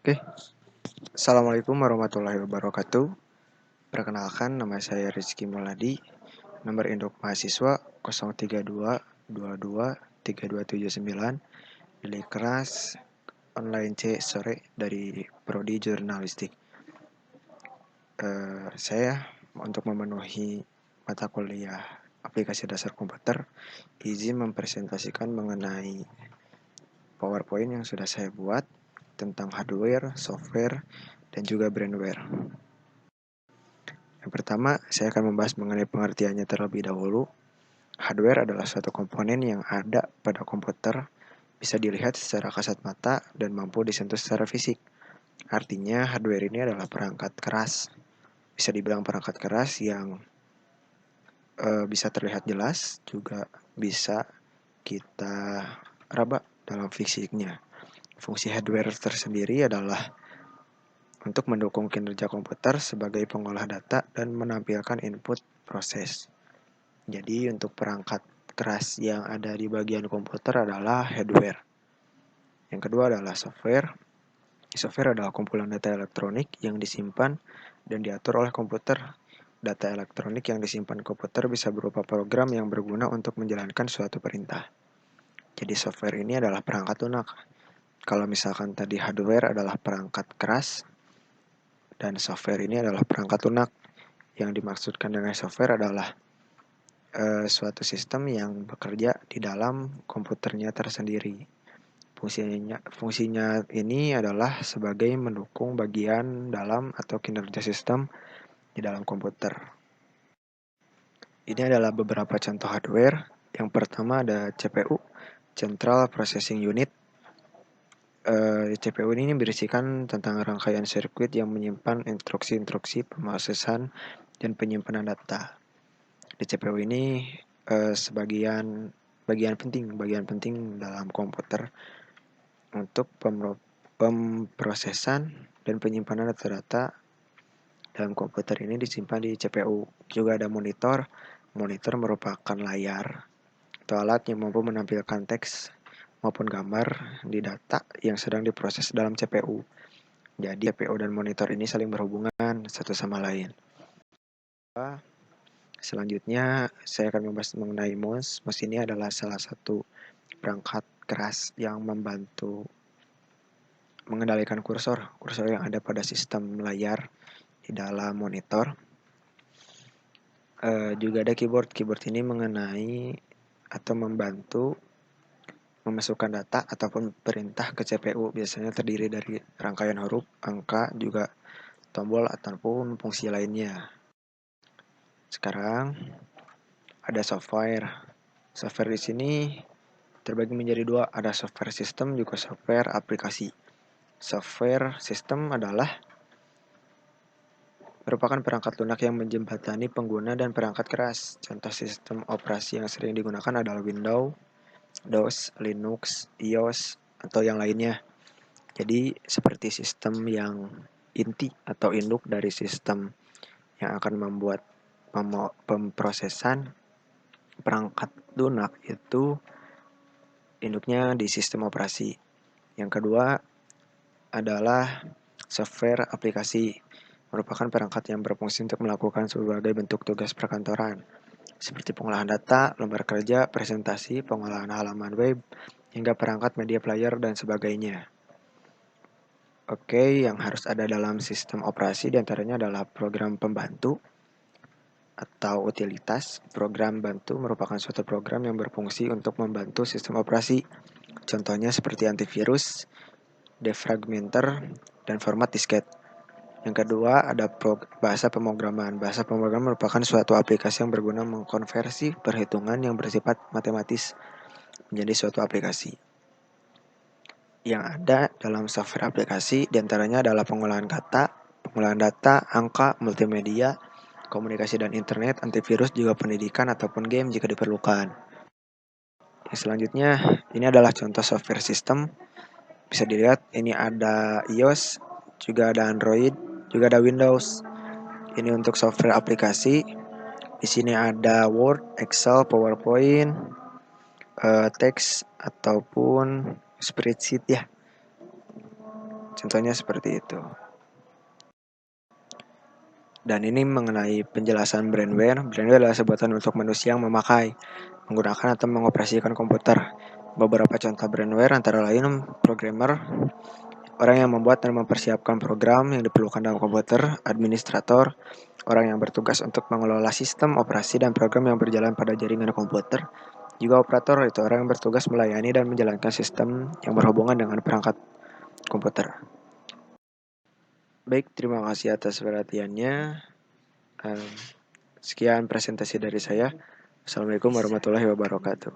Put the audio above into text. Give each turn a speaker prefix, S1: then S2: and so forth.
S1: Oke, Assalamualaikum warahmatullahi wabarakatuh. Perkenalkan, nama saya Rizky Muladi. Nomor induk mahasiswa 03222323279. Nilai kelas online C sore dari Prodi Jurnalistik. Saya untuk memenuhi mata kuliah aplikasi dasar komputer, izin mempresentasikan mengenai PowerPoint yang sudah saya buat tentang hardware, software, dan juga brandware. Yang pertama, saya akan membahas mengenai pengertiannya terlebih dahulu. Hardware adalah suatu komponen yang ada pada komputer, bisa dilihat secara kasat mata dan mampu disentuh secara fisik. Artinya, hardware ini adalah perangkat keras. Bisa dibilang perangkat keras yang bisa terlihat jelas, juga bisa kita raba dalam fisiknya. Fungsi hardware tersendiri adalah untuk mendukung kinerja komputer sebagai pengolah data dan menampilkan input proses. Jadi untuk perangkat keras yang ada di bagian komputer adalah hardware. Yang kedua adalah software. Software adalah kumpulan data elektronik yang disimpan dan diatur oleh komputer. Data elektronik yang disimpan komputer bisa berupa program yang berguna untuk menjalankan suatu perintah. Jadi software ini adalah perangkat lunak. Kalau misalkan tadi hardware adalah perangkat keras dan software ini adalah perangkat lunak. Yang dimaksudkan dengan software adalah suatu sistem yang bekerja di dalam komputernya tersendiri. Fungsinya ini adalah sebagai mendukung bagian dalam atau kinerja sistem di dalam komputer. Ini adalah beberapa contoh hardware. Yang pertama ada CPU, Central Processing Unit. CPU ini berisikan tentang rangkaian sirkuit yang menyimpan instruksi-instruksi pemrosesan dan penyimpanan data. Di CPU ini bagian penting dalam komputer untuk pemrosesan dan penyimpanan data-data dalam komputer ini disimpan di CPU. Juga ada monitor. Monitor merupakan layar atau alat yang mampu menampilkan teks maupun gambar di data yang sedang diproses dalam CPU. Jadi CPU dan monitor ini saling berhubungan satu sama lain. Selanjutnya saya akan membahas mengenai mouse. Mouse ini adalah salah satu perangkat keras yang membantu mengendalikan kursor yang ada pada sistem layar di dalam monitor. Juga ada keyboard. Keyboard ini mengenai atau membantu memasukkan data ataupun perintah ke CPU. Biasanya terdiri dari rangkaian huruf, angka, juga tombol ataupun fungsi lainnya. Sekarang ada software. Software di sini terbagi menjadi dua, ada software sistem juga software aplikasi. Software sistem adalah merupakan perangkat lunak yang menjembatani pengguna dan perangkat keras. Contoh sistem operasi yang sering digunakan adalah Windows, DOS, Linux, iOS, atau yang lainnya. Jadi seperti sistem yang inti atau induk dari sistem yang akan membuat pemrosesan perangkat lunak itu induknya di sistem operasi. Yang kedua adalah software aplikasi, merupakan perangkat yang berfungsi untuk melakukan berbagai bentuk tugas perkantoran, seperti pengolahan data, lembar kerja, presentasi, pengolahan halaman web, hingga perangkat media player dan sebagainya. Oke, yang harus ada dalam sistem operasi diantaranya adalah program pembantu atau utilitas. Program bantu merupakan suatu program yang berfungsi untuk membantu sistem operasi. Contohnya seperti antivirus, defragmenter, dan format disket. Yang kedua ada bahasa pemrograman. Bahasa pemrograman merupakan suatu aplikasi yang berguna mengkonversi perhitungan yang bersifat matematis menjadi suatu aplikasi. Yang ada dalam software aplikasi diantaranya adalah pengolahan kata, pengolahan data, angka, multimedia, komunikasi dan internet, antivirus, juga pendidikan ataupun game jika diperlukan. Yang selanjutnya, ini adalah contoh software system. Bisa dilihat, ini ada iOS, juga ada Android, juga ada Windows. Ini untuk software aplikasi. Di sini ada Word, Excel, PowerPoint, teks ataupun spreadsheet ya. Contohnya seperti itu. Dan ini mengenai penjelasan brandware. Brandware adalah sebutan untuk manusia yang memakai, menggunakan atau mengoperasikan komputer. Beberapa contoh brandware antara lain programmer, orang yang membuat dan mempersiapkan program yang diperlukan dalam komputer, administrator, orang yang bertugas untuk mengelola sistem operasi dan program yang berjalan pada jaringan komputer. Juga operator, itu orang yang bertugas melayani dan menjalankan sistem yang berhubungan dengan perangkat komputer. Baik, terima kasih atas perhatiannya. Sekian presentasi dari saya. Assalamualaikum warahmatullahi wabarakatuh.